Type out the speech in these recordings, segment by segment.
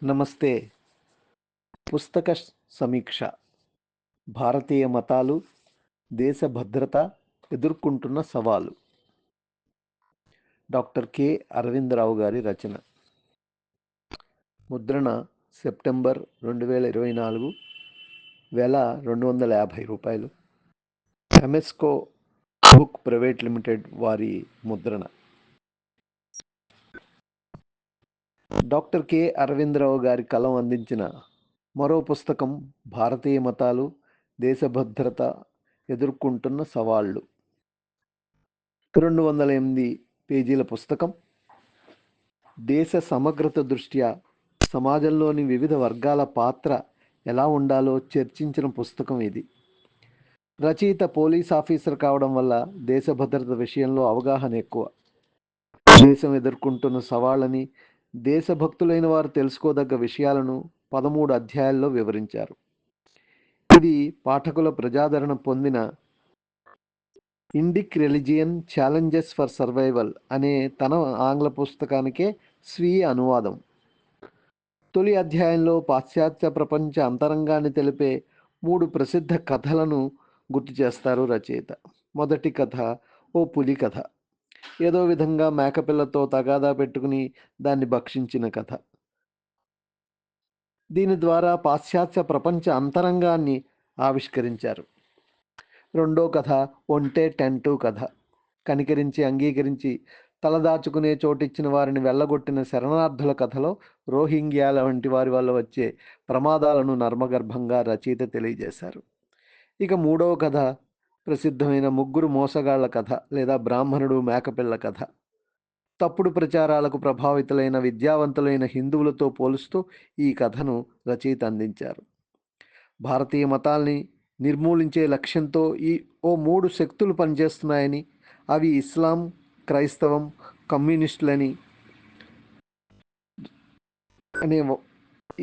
నమస్తే. పుస్తక సమీక్ష. భారతీయ మతాలు, దేశ భద్రత ఎదుర్కొంటున్న సవాలు. డాక్టర్ కె అరవిందరావు గారి రచన. ముద్రణ సెప్టెంబర్ 2024, వెల ₹250. ఎంఎస్కో బుక్ ప్రైవేట్ లిమిటెడ్ వారి ముద్రణ. డాక్టర్ కె అరవిందరావు గారి కలం అందించిన మరో పుస్తకం భారతీయ మతాలు, దేశ భద్రత ఎదుర్కొంటున్న సవాళ్లు. 208 పేజీల పుస్తకం. దేశ సమగ్రత దృష్ట్యా సమాజంలోని వివిధ వర్గాల పాత్ర ఎలా ఉండాలో చర్చించిన పుస్తకం ఇది. రచయిత పోలీస్ ఆఫీసర్ కావడం వల్ల దేశ భద్రత విషయంలో అవగాహన ఎక్కువ. దేశం ఎదుర్కొంటున్న సవాళ్ళని, దేశభక్తులైన వారు తెలుసుకోదగ్గ విషయాలను 13 అధ్యాయాల్లో వివరించారు. ఇది పాఠకుల ప్రజాదరణ పొందిన Indic religion challenges for survival అనే తన ఆంగ్ల పుస్తకానికే స్వీయ అనువాదం. తొలి అధ్యాయంలో పాశ్చాత్య ప్రపంచ అంతరంగాన్ని తెలిపే 3 ప్రసిద్ధ కథలను గుర్తు చేస్తారు రచయిత. మొదటి కథ ఓ పులి కథ. ఏదో విధంగా మేకపిల్లతో తగాదా పెట్టుకుని దాన్ని భక్షించిన కథ. దీని ద్వారా పాశ్చాత్య ప్రపంచ అంతరంగాన్ని ఆవిష్కరించారు. రెండో కథ ఒంటె టెంటు కథ. కనికరించి అంగీకరించి తలదాచుకునే చోటిచ్చిన వారిని వెళ్ళగొట్టిన శరణార్థుల కథలో రోహింగ్యాల వంటి వారి వల్ల వచ్చే ప్రమాదాలను నర్మగర్భంగా రచయిత తెలియజేశారు. ఇక మూడవ కథ ప్రసిద్ధమైన ముగ్గురు మోసగాళ్ల కథ లేదా బ్రాహ్మణుడు మేకపిల్ల కథ. తప్పుడు ప్రచారాలకు ప్రభావితులైన విద్యావంతులైన హిందువులతో పోలుస్తూ ఈ కథను రచయిత అందించారు. భారతీయ మతాల్ని నిర్మూలించే లక్ష్యంతో ఓ 3 శక్తులు పనిచేస్తున్నాయని, అవి ఇస్లాం, క్రైస్తవం, కమ్యూనిస్టులని అనే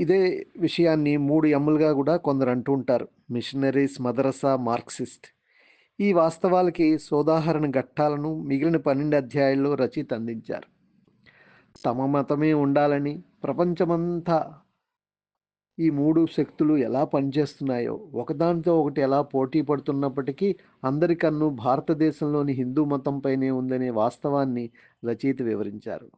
ఇదే విషయాన్ని 3 ఎమ్ములుగా కూడా కొందరు అంటూ ఉంటారు. మిషనరీస్, మదరసా, మార్క్సిస్ట్. ఈ వాస్తవాలకి సోదాహరణ ఘట్టాలను మిగిలిన 12 అధ్యాయాల్లో రచయిత అందించారు. తమ మతమే ఉండాలని, ప్రపంచమంతా ఈ 3 శక్తులు ఎలా పనిచేస్తున్నాయో, ఒకదానితో ఒకటి ఎలా పోటీ పడుతున్నప్పటికీ అందరి కన్ను భారతదేశంలోని హిందూ మతంపైనే ఉందనే వాస్తవాన్ని రచయిత వివరించారు.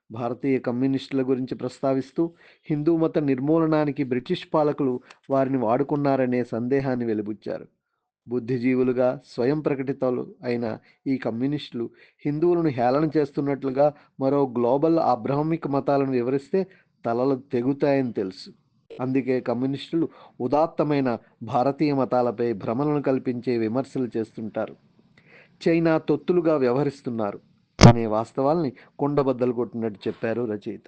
భారతీయ కమ్యూనిస్టుల గురించి ప్రస్తావిస్తూ హిందూ మత నిర్మూలనానికి బ్రిటిష్ పాలకులు వారిని వాడుకున్నారనే సందేహాన్ని వెలిబుచ్చారు. బుద్ధిజీవులుగా స్వయం ప్రకటితలు అయిన ఈ కమ్యూనిస్టులు హిందువులను హేళన చేస్తున్నట్లుగా మరో గ్లోబల్ అబ్రాహ్మిక మతాలను వివరిస్తే తలలు తెగుతాయని తెలుసు. అందుకే కమ్యూనిస్టులు ఉదాత్తమైన భారతీయ మతాలపై భ్రమలను కల్పించే విమర్శలు చేస్తుంటారు. చైనా తొత్తులుగా వ్యవహరిస్తున్నారు అనే వాస్తవాల్ని కుండబద్దలు కొట్టినట్టు చెప్పారు రచయిత.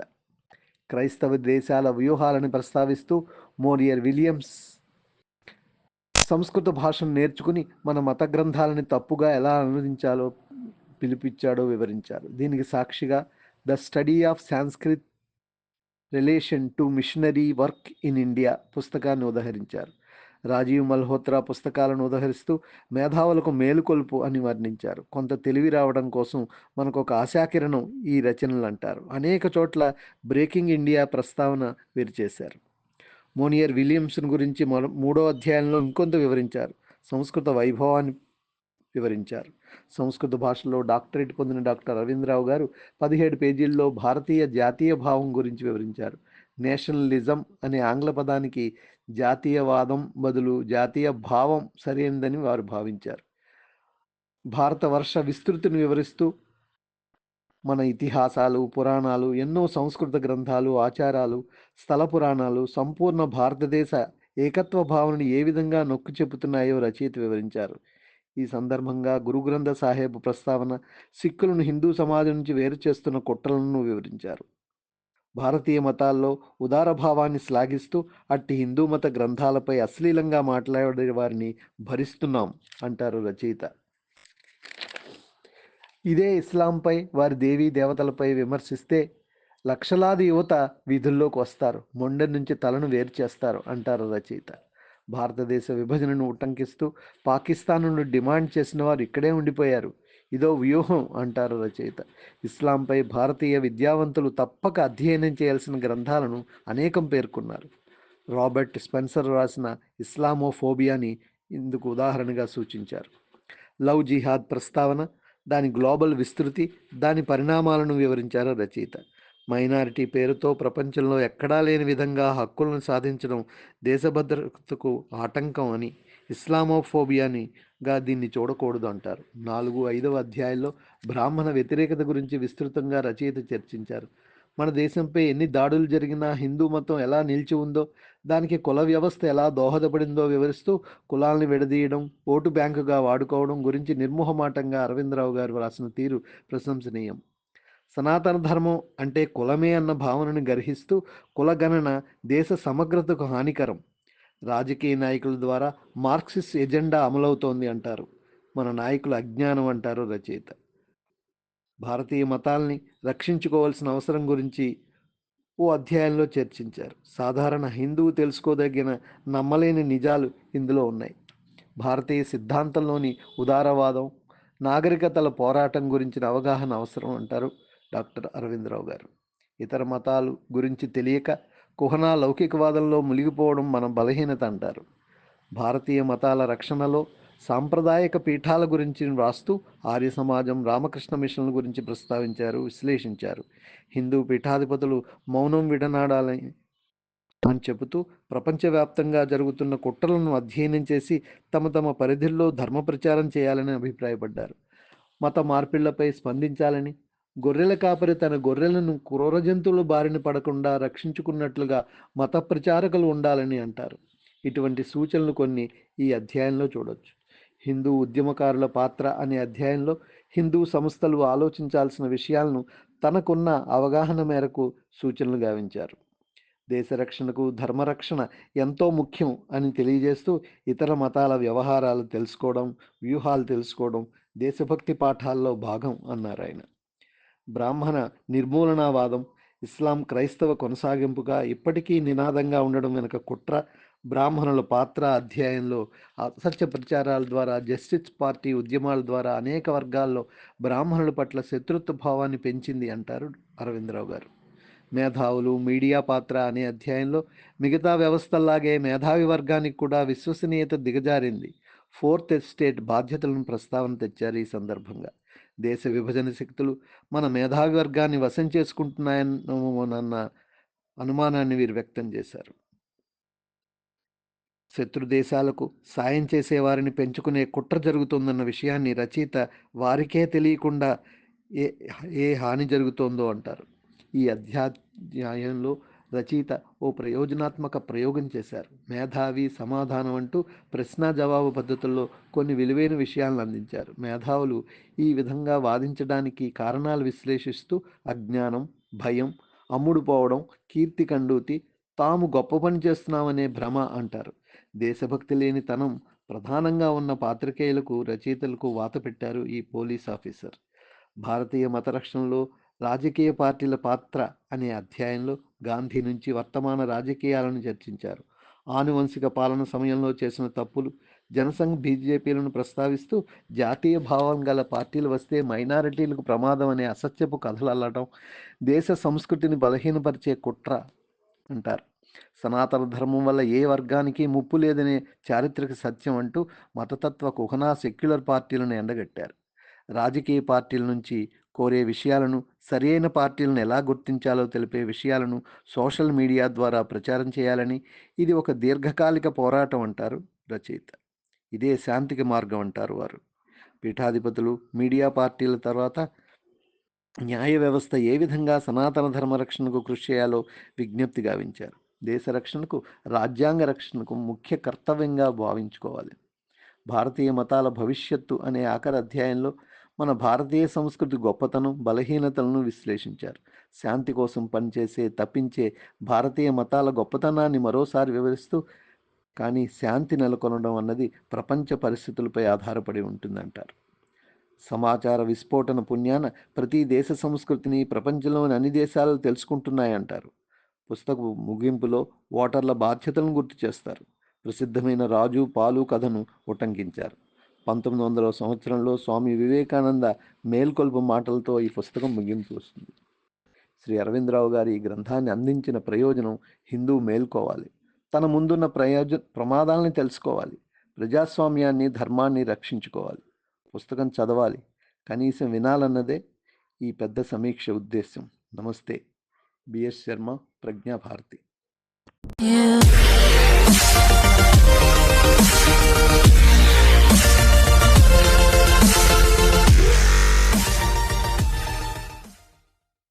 క్రైస్తవ దేశాల వ్యూహాలను ప్రస్తావిస్తూ మోరియర్ విలియమ్స్ సంస్కృత భాషను నేర్చుకుని మన మత గ్రంథాలని తప్పుగా ఎలా అనువదించాలో పిలిపించాడో వివరించారు. దీనికి సాక్షిగా the study of Sanskrit relation to missionary work in India పుస్తకాన్ని ఉదహరించారు. రాజీవ్ మల్హోత్రా పుస్తకాలను ఉదహరిస్తూ మేధావులకు మేలుకొల్పు అని వర్ణించారు. కొంత తెలివి రావడం కోసం మనకు ఒక ఆశాకిరణం ఈ రచనలు అంటారు. అనేక చోట్ల బ్రేకింగ్ ఇండియా ప్రస్తావన వీరు చేశారు. మోనియర్ విలియమ్సన్ గురించి 3వ అధ్యాయంలో ఇంకొంత వివరించారు. సంస్కృత వైభవాన్ని వివరించారు. సంస్కృత భాషలో డాక్టరేట్ పొందిన డాక్టర్ అరవిందరావు గారు 17 పేజీల్లో భారతీయ జాతీయ భావం గురించి వివరించారు. నేషనలిజం అనే ఆంగ్ల పదానికి జాతీయవాదం బదులు జాతీయ భావం సరైనదని వారు భావించారు. భారతవర్ష విస్తృతిని వివరిస్తూ మన ఇతిహాసాలు, పురాణాలు, ఎన్నో సంస్కృత గ్రంథాలు, ఆచారాలు, స్థల పురాణాలు సంపూర్ణ భారతదేశ ఏకత్వ భావనని ఏ విధంగా నొక్కి చెబుతున్నాయో రచయిత వివరించారు. ఈ సందర్భంగా గురు గ్రంథ సాహెబ్ ప్రస్తావన సిక్కులను హిందూ సమాజం నుంచి వేరు చేస్తున్న కుట్రలను వివరించారు. భారతీయ మతాల్లో ఉదారభావాన్ని శ్లాఘిస్తూ అట్టి హిందూ మత గ్రంథాలపై అశ్లీలంగా మాట్లాడే వారిని భరిస్తున్నాం అంటారు రచయిత. ఇదే ఇస్లాంపై, వారి దేవీ దేవతలపై విమర్శిస్తే లక్షలాది యువత వీధుల్లోకి వస్తారు, మొండె నుంచి తలను వేరు చేస్తారు అంటారు రచయిత. భారతదేశ విభజనను ఉటంకిస్తూ పాకిస్తాన్ నుండి డిమాండ్ చేసిన వారు ఇక్కడే ఉండిపోయారు. ఇదో వ్యూహం అంటారు రచయిత. ఇస్లాంపై భారతీయ విద్యావంతులు తప్పక అధ్యయనం చేయాల్సిన గ్రంథాలను అనేకం పేర్కొన్నారు. రాబర్ట్ స్పెన్సర్ రాసిన ఇస్లామోఫోబియాని ఇందుకు ఉదాహరణగా సూచించారు. లవ్ జిహాద్ ప్రస్తావన, దాని గ్లోబల్ విస్తృతి, దాని పరిణామాలను వివరించారు రచయిత. మైనారిటీ పేరుతో ప్రపంచంలో ఎక్కడా లేని విధంగా హక్కులను సాధించడం దేశభద్రతకు ఆటంకం అని, ఇస్లామోఫోబియానిగా దీన్ని చూడకూడదు అంటారు. 4-5 అధ్యాయాల్లో బ్రాహ్మణ వ్యతిరేకత గురించి విస్తృతంగా రచయిత చర్చించారు. మన దేశంపై ఎన్ని దాడులు జరిగినా హిందూ మతం ఎలా నిలిచి ఉందో, దానికి కుల వ్యవస్థ ఎలా దోహదపడిందో వివరిస్తూ కులాల్ని విడదీయడం, ఓటు బ్యాంకుగా వాడుకోవడం గురించి నిర్మోహమాటంగా అరవిందరావు గారు రాసిన తీరు ప్రశంసనీయం. సనాతన ధర్మం అంటే కులమే అన్న భావనను గర్హిస్తూ కులగణన దేశ సమగ్రతకు హానికరం, రాజకీయ నాయకుల ద్వారా మార్క్సిస్ట్ ఎజెండా అమలవుతోంది అంటారు. మన నాయకుల అజ్ఞానం అంటారు రచయిత. భారతీయ మతాల్ని రక్షించుకోవాల్సిన అవసరం గురించి ఓ అధ్యాయంలో చర్చించారు. సాధారణ హిందువు తెలుసుకోదగిన నమ్మలేని నిజాలు ఇందులో ఉన్నాయి. భారతీయ సిద్ధాంతంలోని ఉదారవాదం, నాగరికతల పోరాటం గురించిన అవగాహన అవసరం అంటారు డాక్టర్ అరవిందరావు గారు. ఇతర మతాలు గురించి తెలియక కుహనా లౌకికవాదంలో మునిగిపోవడం మన బలహీనత అంటారు. భారతీయ మతాల రక్షణలో సాంప్రదాయక పీఠాల గురించి వ్రాస్తూ ఆర్య సమాజం, రామకృష్ణ మిషన్ల గురించి ప్రస్తావించారు, విశ్లేషించారు. హిందూ పీఠాధిపతులు మౌనం విడనాడాలని అని చెబుతూ ప్రపంచవ్యాప్తంగా జరుగుతున్న కుట్రలను అధ్యయనం చేసి తమ తమ పరిధిల్లో ధర్మ ప్రచారం చేయాలని అభిప్రాయపడ్డారు. మత మార్పిళ్లపై స్పందించాలని, గొర్రెల కాపరి తన గొర్రెలను క్రూర జంతువుల బారిన పడకుండా రక్షించుకున్నట్లుగా మత ప్రచారకులు ఉండాలని అంటారు. ఇటువంటి సూచనలు కొన్ని ఈ అధ్యాయంలో చూడొచ్చు. హిందూ ఉద్యమకారుల పాత్ర అనే అధ్యాయంలో హిందూ సంస్థలు ఆలోచించాల్సిన విషయాలను తనకున్న అవగాహన మేరకు సూచనలు గావించారు. దేశ రక్షణకు ధర్మరక్షణ ఎంతో ముఖ్యం అని తెలియజేస్తూ ఇతర మతాల వ్యవహారాలు తెలుసుకోవడం, వ్యూహాలు తెలుసుకోవడం దేశభక్తి పాఠాల్లో భాగం అన్నారు ఆయన. బ్రాహ్మణ నిర్మూలనావాదం ఇస్లాం క్రైస్తవ కొనసాగింపుగా ఇప్పటికీ నినాదంగా ఉండడం వెనుక కుట్ర, బ్రాహ్మణుల పాత్ర అధ్యాయంలో అసత్య ప్రచారాల ద్వారా, జస్టిస్ పార్టీ ఉద్యమాల ద్వారా అనేక వర్గాల్లో బ్రాహ్మణుల పట్ల శత్రుత్వ భావాన్ని పెంచింది అంటారు అరవిందరావు గారు. మేధావులు, మీడియా పాత్ర అనే అధ్యాయంలో మిగతా వ్యవస్థల్లాగే మేధావి వర్గానికి కూడా విశ్వసనీయత దిగజారింది. ఫోర్త్ ఎస్టేట్ బాధ్యతలను ప్రస్తావన తెచ్చారు ఈ సందర్భంగా. దేశ విభజన శక్తులు మన మేధావి వర్గాన్ని వశం చేసుకుంటున్నాయన్న అనుమానాన్ని వీరు వ్యక్తం చేశారు. శత్రు దేశాలకు సాయం చేసేవారిని పెంచుకునే కుట్ర జరుగుతుందన్న విషయాన్ని రచయిత వారికే తెలియకుండా ఏ ఏ హాని జరుగుతోందో అంటారు. ఈ అధ్యాయంలో రచయిత ఓ ప్రయోజనాత్మక ప్రయోగం చేశారు. మేధావి సమాధానం అంటూ ప్రశ్న జవాబు పద్ధతుల్లో కొన్ని విలువైన విషయాలను అందించారు. మేధావులు ఈ విధంగా వాదించడానికి కారణాలు విశ్లేషిస్తూ అజ్ఞానం, భయం, అమ్ముడుపోవడం, కీర్తి కండూతి, తాము గొప్ప పని చేస్తున్నామనే భ్రమ అంటారు. దేశభక్తి లేని తనం ప్రధానంగా ఉన్న పాత్రికేయులకు, రచయితలకు వాత పెట్టారు ఈ పోలీస్ ఆఫీసర్. భారతీయ మత రక్షణలో రాజకీయ పార్టీల పాత్ర అనే అధ్యాయంలో గాంధీ నుంచి వర్తమాన రాజకీయాలను చర్చించారు. ఆనువంశిక పాలన సమయంలో చేసిన తప్పులు, జనసంఘ్, బీజేపీలను ప్రస్తావిస్తూ జాతీయ భావం గల పార్టీలు వస్తే మైనారిటీలకు ప్రమాదం అనే అసత్యపు కథలు అల్లడం దేశ సంస్కృతిని బలహీనపరిచే కుట్ర అంటారు. సనాతన ధర్మం వల్ల ఏ వర్గానికి ముప్పు లేదనే చారిత్రక సత్యం అంటూ మతతత్వ కుహనా సెక్యులర్ పార్టీలను ఎండగట్టారు. రాజకీయ పార్టీల నుంచి కోరే విషయాలను, సరైన పార్టీలను ఎలా గుర్తించాలో తెలిపే విషయాలను సోషల్ మీడియా ద్వారా ప్రచారం చేయాలని, ఇది ఒక దీర్ఘకాలిక పోరాటం అంటారు రచయిత. ఇదే శాంతికి మార్గం అంటారు వారు. పీఠాధిపతులు, మీడియా పార్టీల తర్వాత న్యాయ వ్యవస్థ ఏ విధంగా సనాతన ధర్మ రక్షణకు కృషి చేయాలో విజ్ఞప్తి గావించారు. దేశ రక్షణకు, రాజ్యాంగ రక్షణకు ముఖ్య కర్తవ్యంగా భావించుకోవాలి. భారతీయ మతాల భవిష్యత్తు అనే ఆఖరి అధ్యాయంలో మన భారతీయ సంస్కృతి గొప్పతనం, బలహీనతలను విశ్లేషించారు. శాంతి కోసం పనిచేసే, తప్పించే భారతీయ మతాల గొప్పతనాన్ని మరోసారి వివరిస్తూ, కానీ శాంతి నెలకొనడం అన్నది ప్రపంచ పరిస్థితులపై ఆధారపడి ఉంటుందంటారు. సమాచార విస్ఫోటన పుణ్యాన ప్రతి దేశ సంస్కృతిని ప్రపంచంలోని అన్ని దేశాలు తెలుసుకుంటున్నాయంటారు. పుస్తకం ముగింపులో ఓటర్ల బాధ్యతలను గుర్తు చేస్తారు. ప్రసిద్ధమైన రాజు పాలు కథను ఉటంకించారు. 1900వ సంవత్సరంలో స్వామి వివేకానంద మేల్కొల్పు మాటలతో ఈ పుస్తకం ముగింపు వస్తుంది. శ్రీ అరవిందరావు గారి ఈ గ్రంథాన్ని అందించిన ప్రయోజనం హిందూ మేల్కోవాలి, తన ముందున్న ప్రమాదాలని తెలుసుకోవాలి, ప్రజాస్వామ్యాన్ని ధర్మాన్ని రక్షించుకోవాలి. పుస్తకం చదవాలి, కనీసం వినాలన్నదే ఈ పెద్ద సమీక్ష ఉద్దేశ్యం. నమస్తే. బిఎస్ శర్మ, ప్రజ్ఞాభారతి.